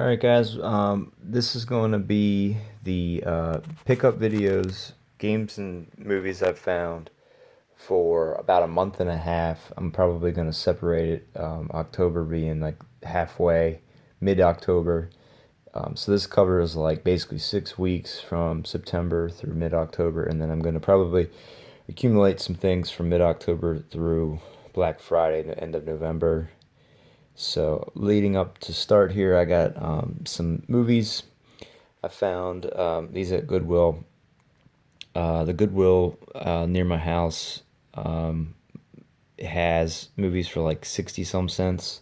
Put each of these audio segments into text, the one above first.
All right, guys. This is going to be the pickup videos, games and movies I've found for about a month and a half. I'm probably going to separate it. October being like halfway, mid-October. So this covers like basically 6 weeks from September through mid-October, and then I'm going to probably accumulate some things from mid-October through Black Friday, the end of November. So leading up to start here, I got some movies. I found these at Goodwill. The Goodwill near my house has movies for like 60 some cents.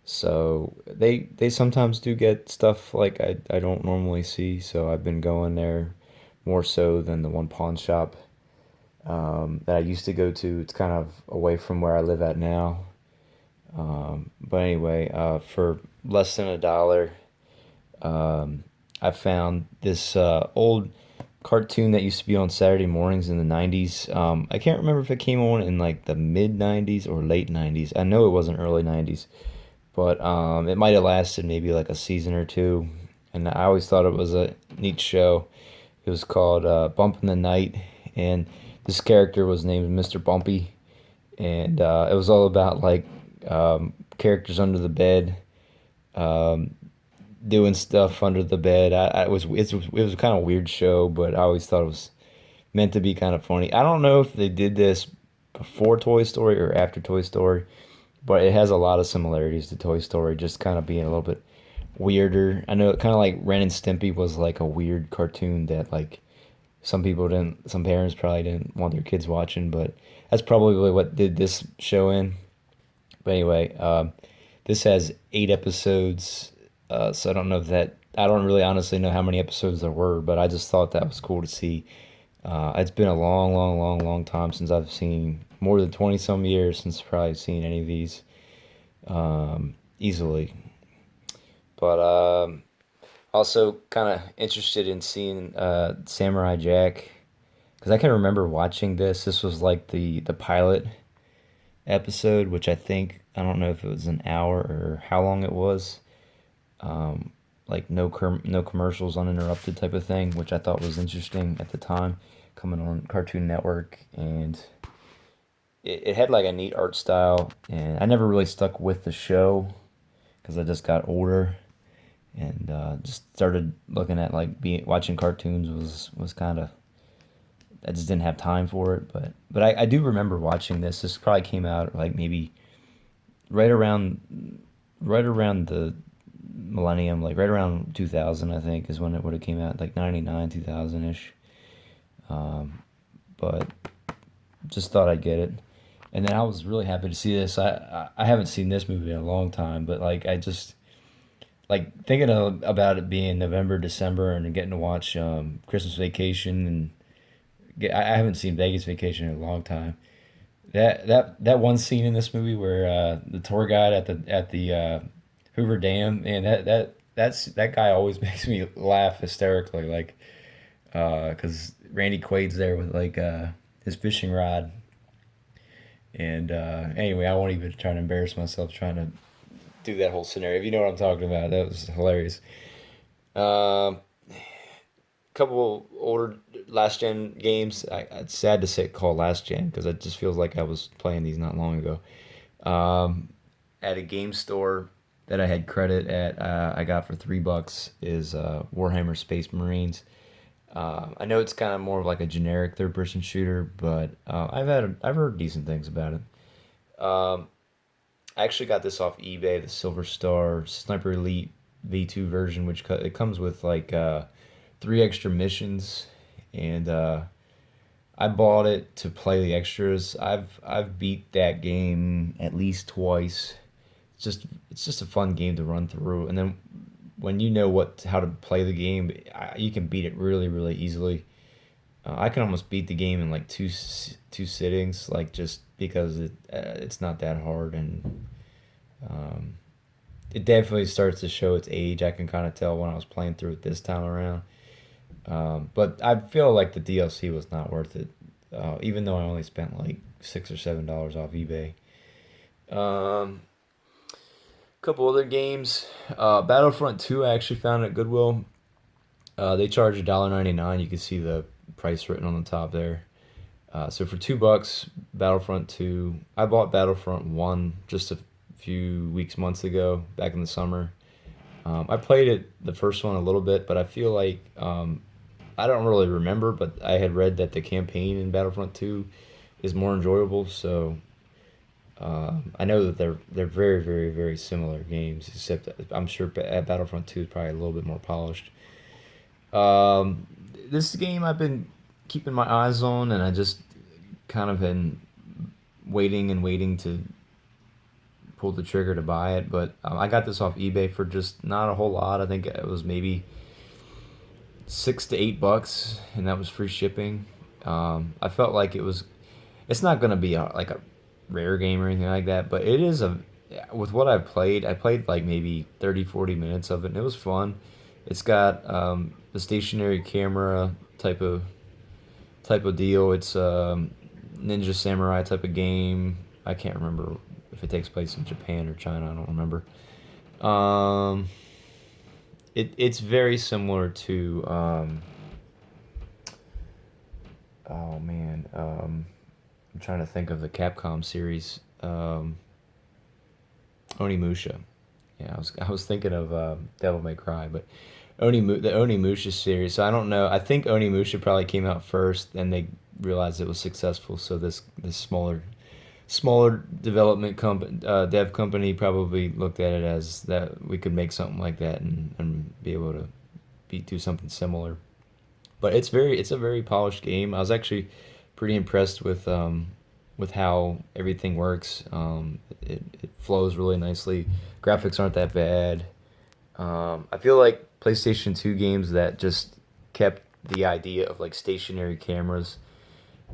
So they sometimes do get stuff like I don't normally see. So I've been going there more so than the one pawn shop that I used to go to. It's kind of away from where I live at now. But anyway, for less than $1, I found this old cartoon that used to be on Saturday mornings in the 90s. I can't remember if it came on in like the mid 90s or late 90s. I know it wasn't early 90s, but it might have lasted maybe like a season or two. And I always thought it was a neat show. It was called Bump in the Night, and this character was named Mr. Bumpy, and it was all about like characters under the bed, um, doing stuff under the bed. It was kind of a weird show, but I always thought it was meant to be kind of funny. I don't know if they did this before Toy Story or after Toy Story, but it has a lot of similarities to Toy Story, just kind of being a little bit weirder. I know it kind of like Ren and Stimpy was like a weird cartoon that like some parents probably didn't want their kids watching, but that's probably what did this show in. But anyway, this has 8 episodes, so I don't know if that. I don't really honestly know how many episodes there were, but I just thought that was cool to see. It's been a long, long, long, long time since I've seen more than 20 some years since I've probably seen any of these easily. But also kind of interested in seeing Samurai Jack because I can remember watching this. This was like the pilot episode, which I don't know if it was an hour or how long it was. Like no commercials, uninterrupted type of thing, which I thought was interesting at the time, coming on Cartoon Network, and it had like a neat art style. And I never really stuck with the show because I just got older and just started looking at like watching cartoons was kind of I just didn't have time for it, but I do remember watching this. This probably came out like maybe right around right around the millennium, like right around 2000, I think, is when it would have came out, like 99, 2000 ish. But just thought I'd get it, and then I was really happy to see this. I haven't seen this movie in a long time, but like I just like thinking about it being November, December, and getting to watch Christmas Vacation and I haven't seen Vegas Vacation in a long time. That one scene in this movie where the tour guide at the Hoover Dam, and that guy always makes me laugh hysterically, like because Randy Quaid's there with like his fishing rod, and anyway, I won't even try to embarrass myself trying to do that whole scenario. If you know what I'm talking about, that was hilarious. Um, Couple older last gen games. It's sad to say call last gen because it just feels like I was playing these not long ago. At a game store that I had credit at, I got for $3 is Warhammer Space Marines. I know it's kind of more of like a generic third person shooter, but I've heard decent things about it. Um, I actually got this off eBay, the Silver Star Sniper Elite V2 version, which it comes with like 3 extra missions, and I bought it to play the extras. I've beat that game at least twice. It's just a fun game to run through, and then when you know what how to play the game, you can beat it really really easily. I can almost beat the game in like two sittings, like just because it's not that hard, and um, it definitely starts to show its age. I can kind of tell when I was playing through it this time around. But I feel like the DLC was not worth it, even though I only spent like $6 or $7 off eBay. Um, Couple other games. Battlefront 2 I actually found at Goodwill. They charge $1.99. You can see the price written on the top there. So for $2, Battlefront 2. I bought Battlefront 1 just a few weeks, months ago, back in the summer. I played it, the first one, a little bit, but I feel like I don't really remember, but I had read that the campaign in Battlefront 2 is more enjoyable. So I know that they're very, very, very similar games, except I'm sure Battlefront 2 is probably a little bit more polished. Um, this game I've been keeping my eyes on, and I just kind of been waiting and waiting to pull the trigger to buy it. But I got this off eBay for just not a whole lot. I think it was maybe $6 to $8, and that was free shipping. I felt like it was. It's not gonna be like a rare game or anything like that, but it is a. With what I've played, I played like maybe 30, 40 minutes of it, and it was fun. It's got the stationary camera type of deal. It's Ninja Samurai type of game. I can't remember if it takes place in Japan or China. I don't remember. Um, it's very similar to oh man, I'm trying to think of the Capcom series, Onimusha. Yeah, I was thinking of Devil May Cry, but the Onimusha series. So I don't know. I think Onimusha probably came out first, and they realized it was successful. So this smaller development dev company probably looked at it as that we could make something like that and be able to do something similar. But it's a very polished game. I was actually pretty impressed with how everything works. It flows really nicely. Graphics aren't that bad. I feel like PlayStation 2 games that just kept the idea of like stationary cameras,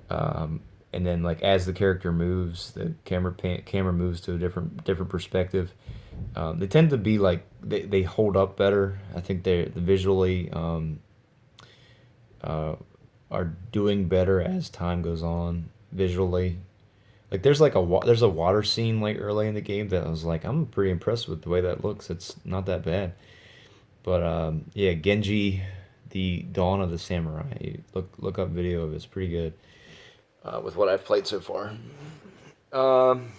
and then like as the character moves, the camera moves to a different perspective. They tend to be like they hold up better. I think they visually uh, are doing better as time goes on visually. Like there's a water scene like early in the game that I was like I'm pretty impressed with the way that looks. It's not that bad. But yeah, Genji, the Dawn of the Samurai. Look up video of it. It's pretty good. With what I've played so far. Um,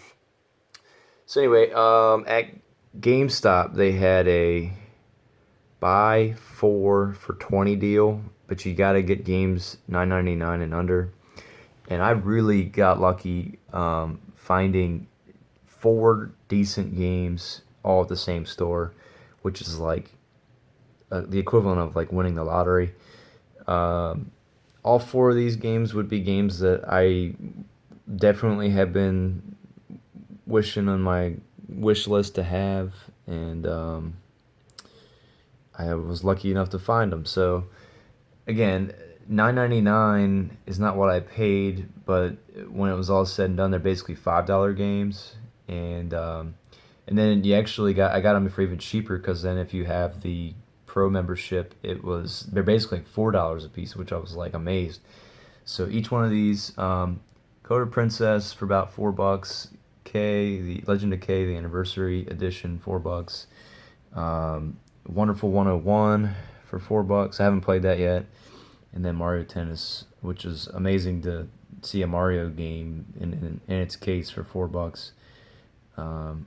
so anyway, at GameStop they had a buy four for 20 deal, but you got to get games 9.99 and under. And I really got lucky finding four decent games all at the same store, which is like the equivalent of like winning the lottery. Um, all four of these games would be games that I definitely have been wishing on my wish list to have, and I was lucky enough to find them. So again, 9.99 is not what I paid, but when it was all said and done, they're basically $5 games, and then you actually I got them for even cheaper because then if you have the pro membership, they're basically like $4 a piece, which I was like amazed. So each one of these, Code of Princess for about $4, the Legend of K, the Anniversary Edition, $4, Wonderful 101 for $4. I haven't played that yet, and then Mario Tennis, which is amazing to see a Mario game in its case for $4,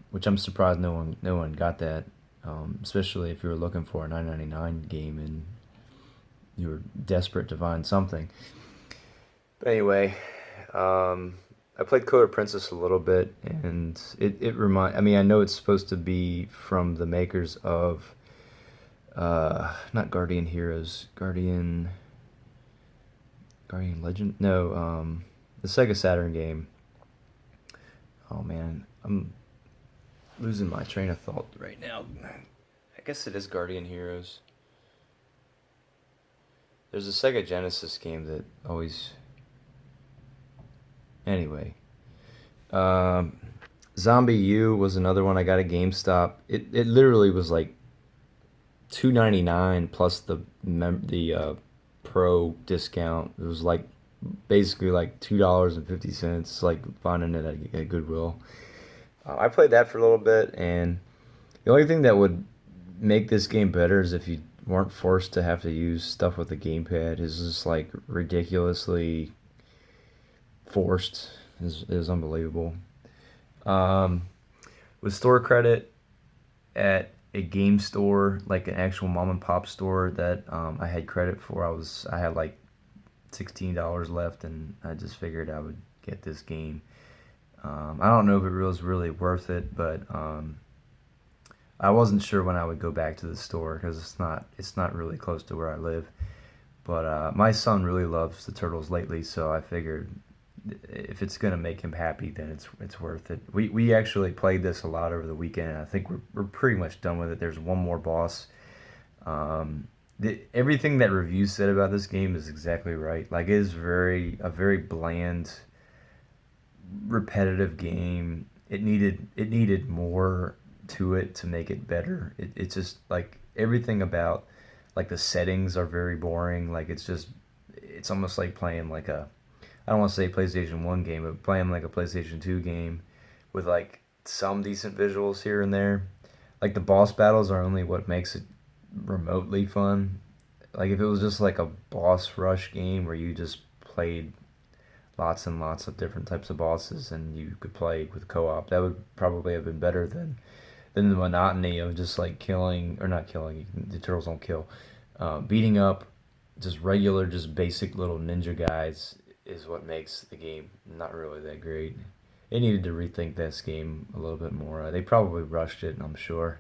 which I'm surprised no one got that, especially if you were looking for a 9.99 game and you were desperate to find something. But anyway, I played Code of Princess a little bit, and I mean, I know it's supposed to be from the makers of, not Guardian Heroes, Guardian Legend, no, the Sega Saturn game. Oh man, I'm losing my train of thought right now. I guess it is Guardian Heroes. There's a Sega Genesis game that always. Anyway, Zombie U was another one I got at GameStop. It literally was like $2.99 plus the pro discount. It was like basically like $2.50, like finding it at Goodwill. I played that for a little bit, and The only thing that would make this game better is if you weren't forced to have to use stuff with the gamepad. It's just like ridiculously forced. Is unbelievable. Um, with store credit at a game store, like an actual mom and pop store that I had credit for, I had like $16 left, and I just figured I would get this game. I don't know if it was really worth it, but I wasn't sure when I would go back to the store because it's not really close to where I live. But my son really loves the turtles lately, so I figured if it's gonna make him happy, then it's worth it. We actually played this a lot over the weekend, and I think we're pretty much done with it. There's one more boss. Everything that reviews said about this game is exactly right. Like it is very bland, repetitive game. It needed more to it to make it better. It's just like everything about like the settings are very boring. Like it's almost like playing like a I don't want to say PlayStation 1 game, but playing like a PlayStation 2 game with like some decent visuals here and there. Like the boss battles are only what makes it remotely fun. Like if it was just like a boss rush game where you just played lots and lots of different types of bosses and you could play with co-op, that would probably have been better than the monotony of just like killing or not killing. The turtles don't kill. Beating up just regular, just basic little ninja guys is what makes the game not really that great. They needed to rethink this game a little bit more. They probably rushed it, I'm sure.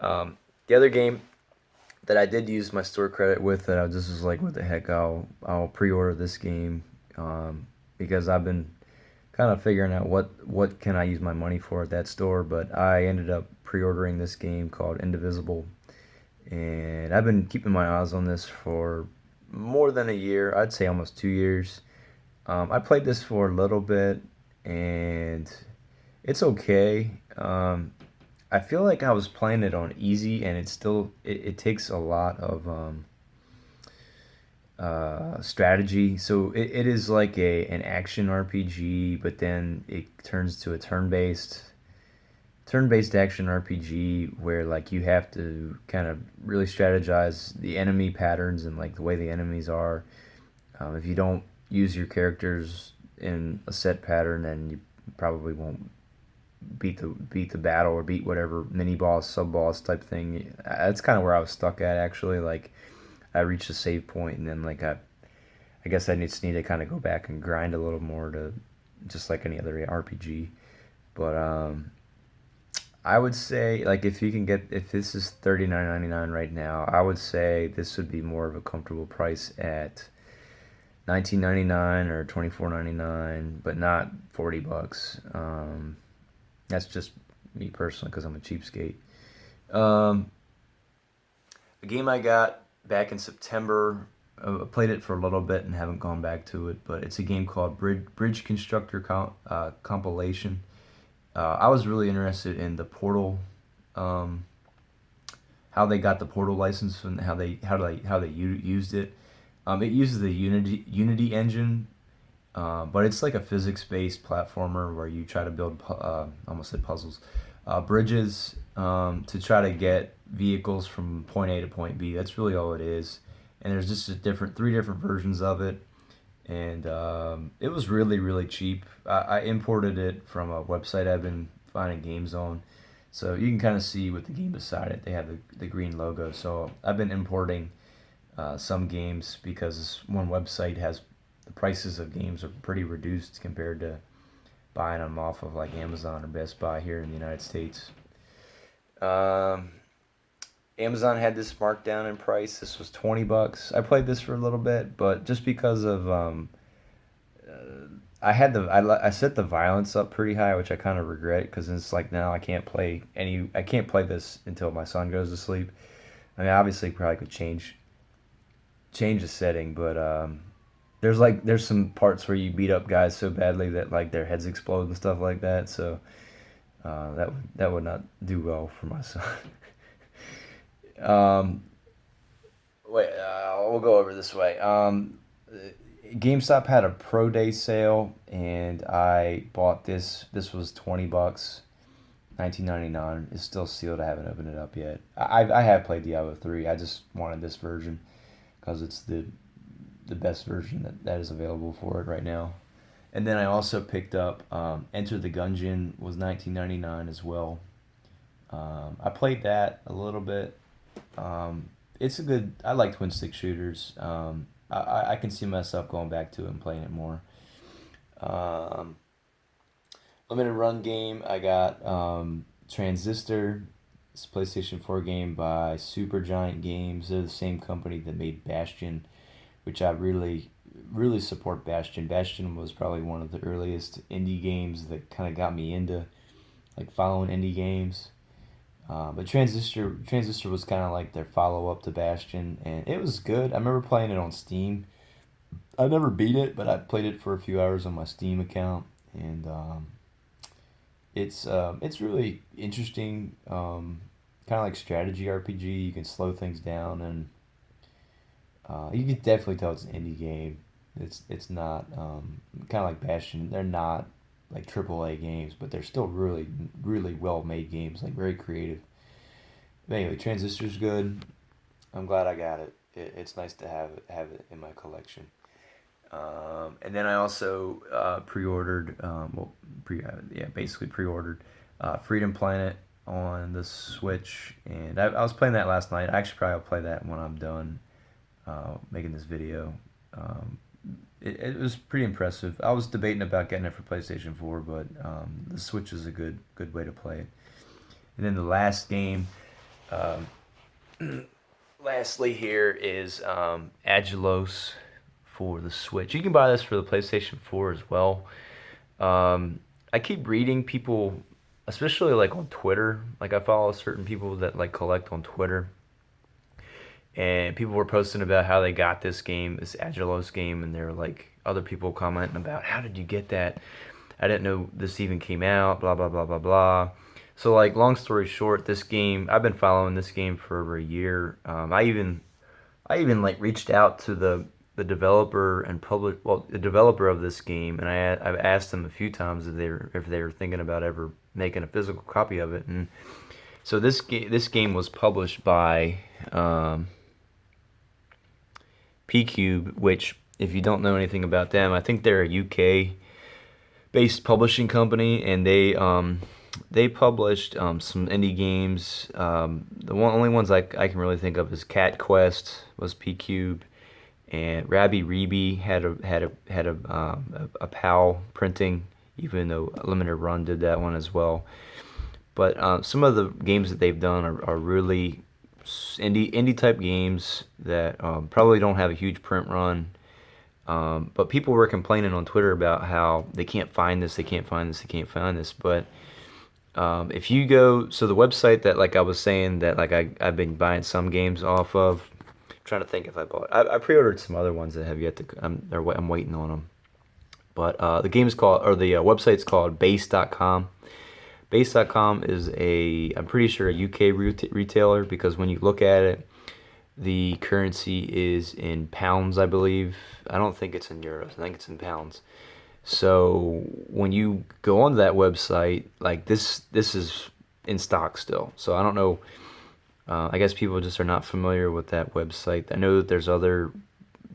The other game that I did use my store credit with that I just was like, what the heck, I'll pre-order this game because I've been kind of figuring out what can I use my money for at that store. But I ended up pre-ordering this game called Indivisible, and I've been keeping my eyes on this for more than a year. I'd say almost 2 years. I played this for a little bit, and it's okay. I feel like I was playing it on easy, and it takes a lot of strategy. So it is like an action RPG, but then it turns to a turn-based action RPG where like you have to kind of really strategize the enemy patterns and like the way the enemies are. If you don't use your characters in a set pattern, then you probably won't beat the battle or beat whatever mini boss, sub boss type thing. That's kind of where I was stuck at actually. Like I reached a save point, and then like I guess I just need to kind of go back and grind a little more to just like any other RPG. But I would say like if this is $39.99 right now, I would say this would be more of a comfortable price at 19.99 or 24.99, but not $40. That's just me personally because I'm a cheapskate. Um, a game I got back in September. I played it for a little bit and haven't gone back to it, but it's a game called Bridge Constructor Compilation. I was really interested in the Portal, um, how they got the Portal license and how they used it. It uses the Unity engine, but it's like a physics-based platformer where you try to build, I almost said puzzles, bridges to try to get vehicles from point A to point B. That's really all it is. And there's just three different versions of it, and it was really cheap. I imported it from a website I've been finding games on, so you can kind of see with the game beside it. They have the green logo. So I've been importing some games because one website has the prices of games are pretty reduced compared to buying them off of like Amazon or Best Buy here in the United States. Um, Amazon had this marked down in price. This was $20. I played this for a little bit, but just because of I set the violence up pretty high, which I kind of regret because it's like now I can't play this until my son goes to sleep. I mean, obviously, probably could change the setting, but there's some parts where you beat up guys so badly that like their heads explode and stuff like that. So that would not do well for my son. um, Wait, we'll go over this way. GameStop had a Pro Day sale, and I bought this. This was $20. 1999 is still sealed. I haven't opened it up yet. I have played Diablo 3. I just wanted this version because it's the best version that is available for it right now. And then I also picked up Enter the Gungeon was 1999 as well. I played that a little bit. It's a good. I like twin stick shooters. I can see myself going back to it and playing it more. Um, Limited run game. I got Transistor. It's a PlayStation 4 game by Supergiant Games. They're the same company that made Bastion, which I really support Bastion. Bastion was probably one of the earliest indie games that kind of got me into like following indie games. But Transistor was kind of like their follow up to Bastion, and it was good. I remember playing it on Steam. I never beat it, but I played it for a few hours on my Steam account, and it's really interesting. Kind of like strategy RPG. You can slow things down, and you can definitely tell it's an indie game. It's not kind of like Bastion. They're not like AAA games, but they're still really well made games. Like very creative. But anyway, Transistor's good. I'm glad I got it. It's nice to have it in my collection. And then I also pre-ordered, basically pre-ordered Freedom Planet on the Switch, and I was playing that last night. I actually probably will play that when I'm done making this video. It was pretty impressive. I was debating about getting it for PlayStation 4, but the Switch is a good way to play it. And then the last game, um, lastly here is Agilos for the Switch. You can buy this for the PlayStation 4 as well. I keep reading people, especially like on Twitter. Like I follow certain people that like collect on Twitter, and people were posting about how they got this game, this Agilos game, and they're like other people commenting about how did you get that? I didn't know this even came out. Blah blah blah blah blah. So like long story short, this game I've been following this game for over a year. I even like reached out to the developer and the developer of this game, and I've asked them a few times if they were thinking about ever making a physical copy of it. And so this game was published by P-Cube, which if you don't know anything about them, I think they're a UK based publishing company, and they published some indie games. Only ones I can really think of is Cat Quest was P-Cube, and Rabby Reeby had a PAL printing, even though Limited Run did that one as well. But some of the games that they've done are really indie type games that probably don't have a huge print run. But people were complaining on Twitter about how they can't find this, they can't find this, they can't find this. But if you go, so the website that like I was saying that like I've been buying some games off of, I'm trying to think if I bought. I pre-ordered some other ones that have yet to. I'm waiting on them. But the game is called, or the website's called Base.com. Base.com is I'm pretty sure a UK retailer, because when you look at it, the currency is in pounds, I believe. I don't think it's in euros. I think it's in pounds. So when you go onto that website, like this is in stock still. So I don't know. I guess people just are not familiar with that website. I know that there's other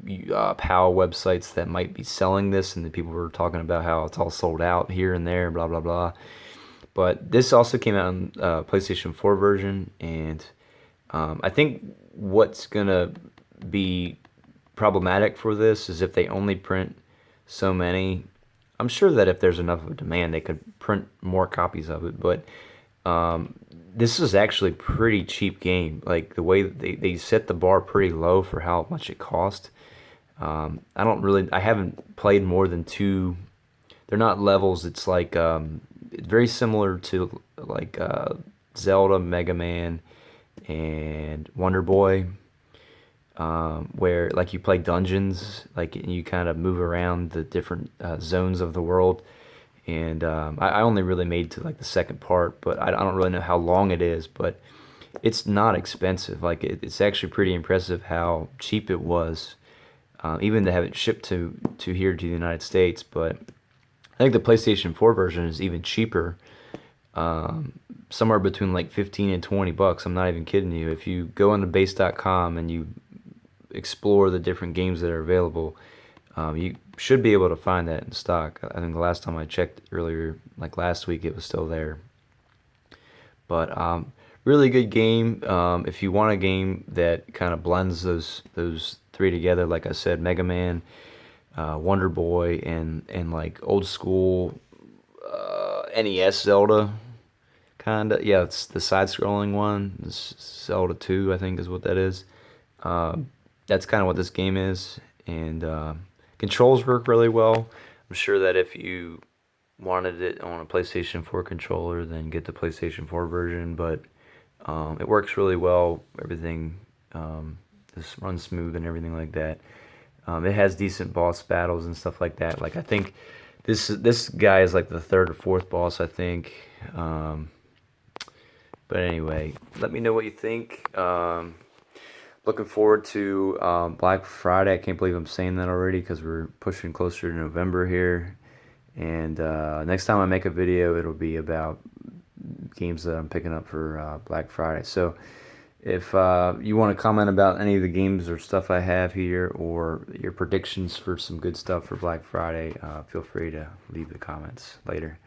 PAL websites that might be selling this, and the people were talking about how it's all sold out here and there, blah blah blah. But this also came out on PlayStation 4 version, and I think what's gonna be problematic for this is if they only print so many. I'm sure that if there's enough of a demand, they could print more copies of it. But this is actually a pretty cheap game. Like the way they set the bar pretty low for how much it cost. I haven't played more than two. They're not levels. It's like it's very similar to like Zelda, Mega Man, and Wonder Boy, where like you play dungeons, like you kind of move around the different zones of the world. And I only really made to like the second part, but I don't really know how long it is. But it's not expensive. Like it's actually pretty impressive how cheap it was, even to have it shipped to here to the United States. But I think the PlayStation 4 version is even cheaper. somewhere between like 15 and 20 bucks. I'm not even kidding you. If you go on the base.com and you explore the different games that are available, you should be able to find that in stock. I think the last time I checked earlier, like last week, it was still there. But really good game. If you want a game that kind of blends those three together, like I said, Mega Man, Wonder Boy, and like old school NES Zelda, kind of. Yeah, it's the side-scrolling one. Zelda 2, I think, is what that is. That's kind of what this game is, and controls work really well. I'm sure that if you wanted it on a PlayStation 4 controller, then get the PlayStation 4 version, but it works really well. Everything just runs smooth and everything like that. It has decent boss battles and stuff like that. Like I think this guy is like the third or fourth boss, I think. But anyway, let me know what you think. Looking forward to Black Friday. I can't believe I'm saying that already because we're pushing closer to November here. And next time I make a video, it'll be about games that I'm picking up for Black Friday. So if you want to comment about any of the games or stuff I have here, or your predictions for some good stuff for Black Friday, feel free to leave the comments later.